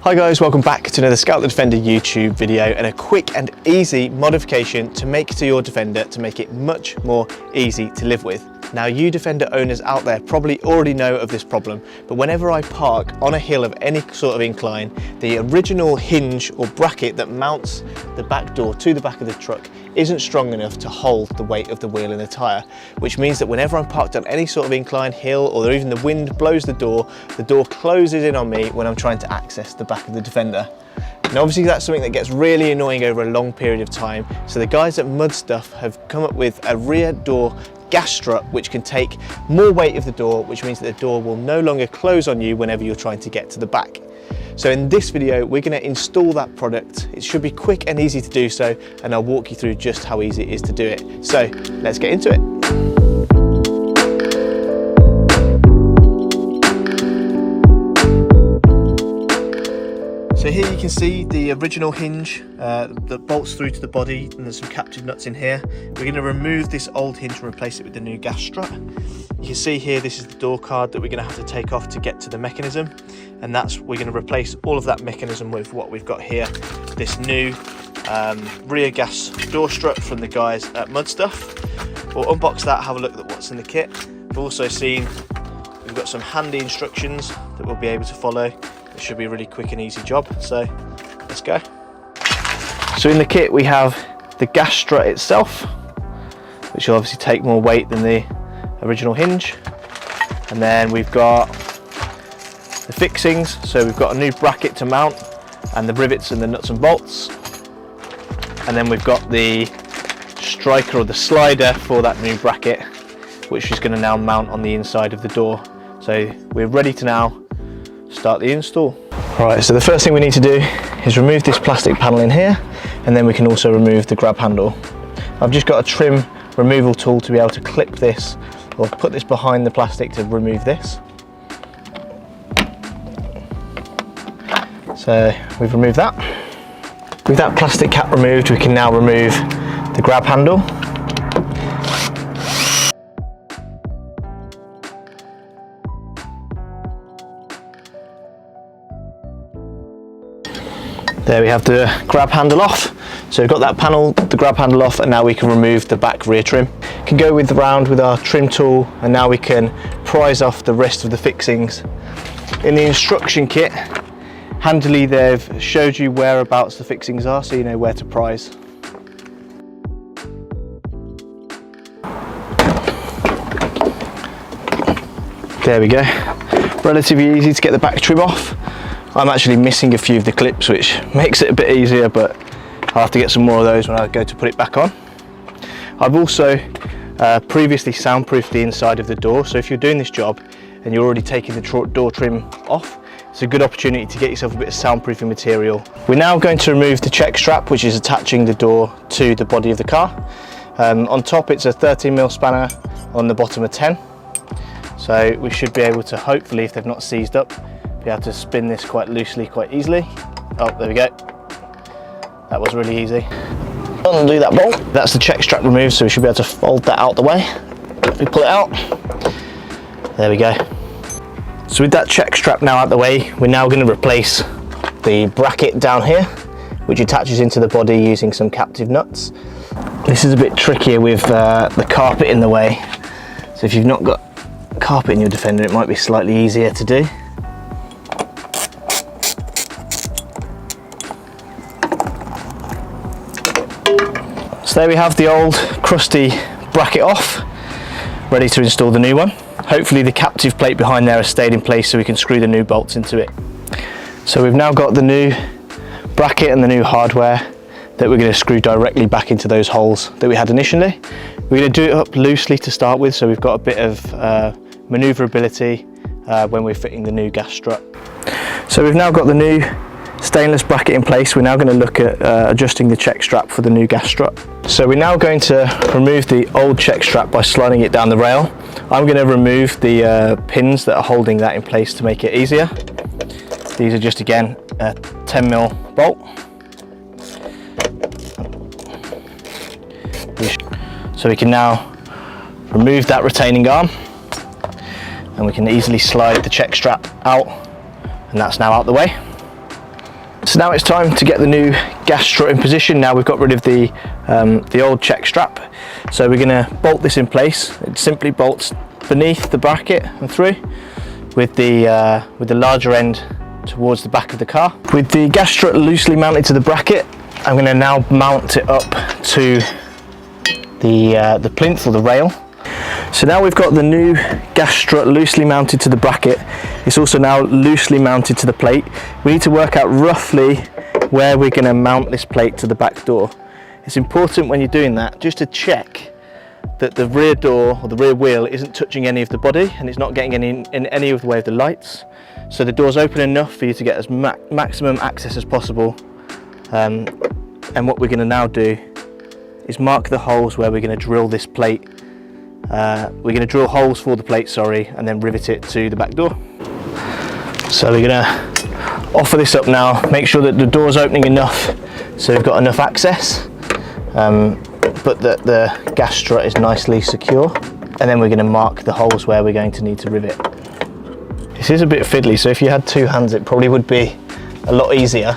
Hi guys, welcome back to another Land Rover Defender YouTube video and a quick and easy modification to make to your Defender to make it much more easy to live with. Now you Defender owners out there probably already know of this problem, but whenever I park on a hill of any sort of incline, the original hinge or bracket that mounts the back door to the back of the truck isn't strong enough to hold the weight of the wheel and the tyre, which means that whenever I'm parked on any sort of incline, hill, or even the wind blows the door closes in on me when I'm trying to access the back of the Defender. And obviously that's something that gets really annoying over a long period of time, so the guys at Mud Stuff have come up with a rear door gas strut which can take more weight of the door, which means that the door will no longer close on you whenever you're trying to get to the back. So in this video we're going to install that product. It should be quick and easy to do so, and I'll walk you through just how easy it is to do it. So let's get into it. So here you can see the original hinge that bolts through to the body, and there's some captive nuts in here. We're going to remove this old hinge and replace it with the new gas strut. You can see here this is the door card that we're going to have to take off to get to the mechanism, and we're going to replace all of that mechanism with what we've got here, this new rear gas door strut from the guys at Mud Stuff. We'll unbox that, have a look at what's in the kit. We've also seen we've got some handy instructions that we'll be able to follow. It should be a really quick and easy job, so let's go. So in the kit we have the gas strut itself, which will obviously take more weight than the original hinge, and then we've got the fixings. So we've got a new bracket to mount and the rivets and the nuts and bolts, and then we've got the striker or the slider for that new bracket, which is going to now mount on the inside of the door. So we're ready to now start the install. Alright, so the first thing we need to do is remove this plastic panel in here, and then we can also remove the grab handle. I've just got a trim removal tool to be able to clip this or put this behind the plastic to remove this. So we've removed that. With that plastic cap removed, we can now remove the grab handle. There we have the grab handle off. So we've got that panel, the grab handle off, and now we can remove the back rear trim. Can go around with our trim tool, and now we can prise off the rest of the fixings. In the instruction kit, handily they've showed you whereabouts the fixings are, so you know where to prise. There we go. Relatively easy to get the back trim off. I'm actually missing a few of the clips, which makes it a bit easier, but I'll have to get some more of those when I go to put it back on. I've also previously soundproofed the inside of the door, so if you're doing this job and you're already taking the door trim off, it's a good opportunity to get yourself a bit of soundproofing material. We're now going to remove the check strap, which is attaching the door to the body of the car. On top it's a 13mm spanner, on the bottom a 10. So we should be able to, hopefully, if they've not seized up, be able to spin this quite loosely, quite easily. Oh, there we go. That was really easy. Undo that bolt. That's the check strap removed, so we should be able to fold that out the way. We pull it out. There we go. So with that check strap now out the way, we're now going to replace the bracket down here, which attaches into the body using some captive nuts. This is a bit trickier with the carpet in the way. So if you've not got carpet in your Defender, it might be slightly easier to do. So there we have the old crusty bracket off, ready to install the new one. Hopefully the captive plate behind there has stayed in place so we can screw the new bolts into it. So we've now got the new bracket and the new hardware that we're going to screw directly back into those holes that we had initially. We're going to do it up loosely to start with, so we've got a bit of manoeuvrability when we're fitting the new gas strut. So we've now got the new stainless bracket in place. We're now going to look at adjusting the check strap for the new gas strut. So we're now going to remove the old check strap by sliding it down the rail. I'm going to remove the pins that are holding that in place to make it easier. These are just, again, a 10mm bolt. So we can now remove that retaining arm, and we can easily slide the check strap out, and that's now out the way. So now it's time to get the new gas strut in position. Now we've got rid of the old check strap. So we're going to bolt this in place. It simply bolts beneath the bracket and through, with the larger end towards the back of the car. With the gas strut loosely mounted to the bracket, I'm going to now mount it up to the plinth or the rail. So now we've got the new gas strut loosely mounted to the bracket. It's also now loosely mounted to the plate. We need to work out roughly where we're going to mount this plate to the back door. It's important when you're doing that just to check that the rear door or the rear wheel isn't touching any of the body and it's not getting in any of the way of the lights. So the door's open enough for you to get as maximum access as possible. And what we're going to now do is mark the holes where we're going to drill this plate. We're going to drill holes for the plate, and then rivet it to the back door. So we're going to offer this up now, make sure that the door's opening enough so we've got enough access, but that the gas strut is nicely secure. And then we're going to mark the holes where we're going to need to rivet. This is a bit fiddly, so if you had two hands it probably would be a lot easier.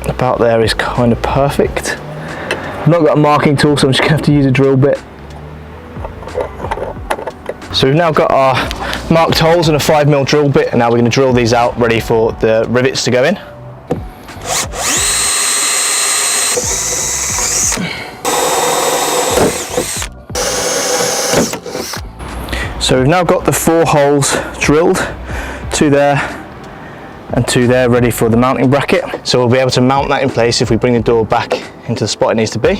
About there is kind of perfect. I've not got a marking tool, so I'm just going to have to use a drill bit. So we've now got our marked holes and a 5mm drill bit, and now we're going to drill these out ready for the rivets to go in. So we've now got the 4 holes drilled, 2 there and 2 there, ready for the mounting bracket. So we'll be able to mount that in place if we bring the door back into the spot it needs to be.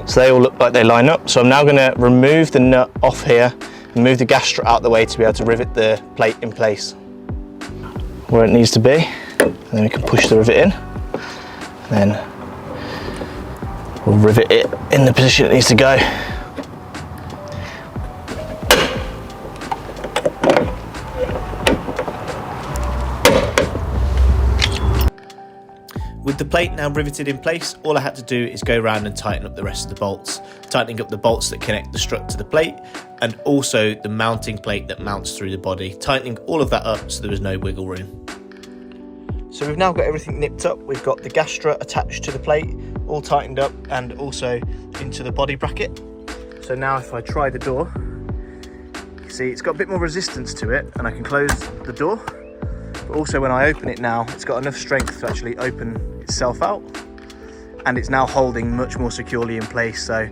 So they all look like they line up. So I'm now going to remove the nut off here and move the gas strut out of the way to be able to rivet the plate in place where it needs to be. And then we can push the rivet in. And then we'll rivet it in the position it needs to go. With the plate now riveted in place, all I had to do is go around and tighten up the rest of the bolts, tightening up the bolts that connect the strut to the plate and also the mounting plate that mounts through the body, tightening all of that up so there was no wiggle room. So we've now got everything nipped up. We've got the gas strut attached to the plate, all tightened up and also into the body bracket. So now if I try the door, you see it's got a bit more resistance to it and I can close the door. But also when I open it now, it's got enough strength to actually open itself out, and it's now holding much more securely in place. So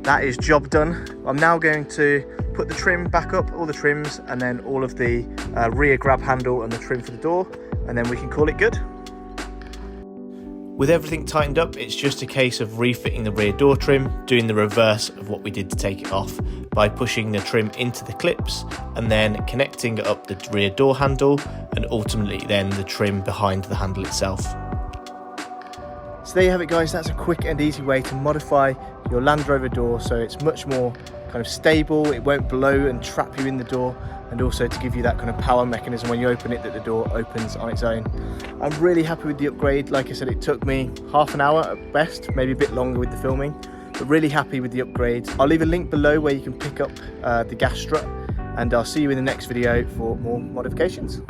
that is job done. I'm now going to put the trim back up, all the trims, and then all of the rear grab handle and the trim for the door, and then we can call it good. With everything tightened up, it's just a case of refitting the rear door trim, doing the reverse of what we did to take it off by pushing the trim into the clips and then connecting up the rear door handle and ultimately then the trim behind the handle itself. So there you have it guys, that's a quick and easy way to modify your Land Rover door so it's much more kind of stable, it won't blow and trap you in the door, and also to give you that kind of power mechanism when you open it that the door opens on its own. I'm really happy with the upgrade. Like I said, it took me half an hour at best, maybe a bit longer with the filming, but really happy with the upgrade. I'll leave a link below where you can pick up the gas strut, and I'll see you in the next video for more modifications.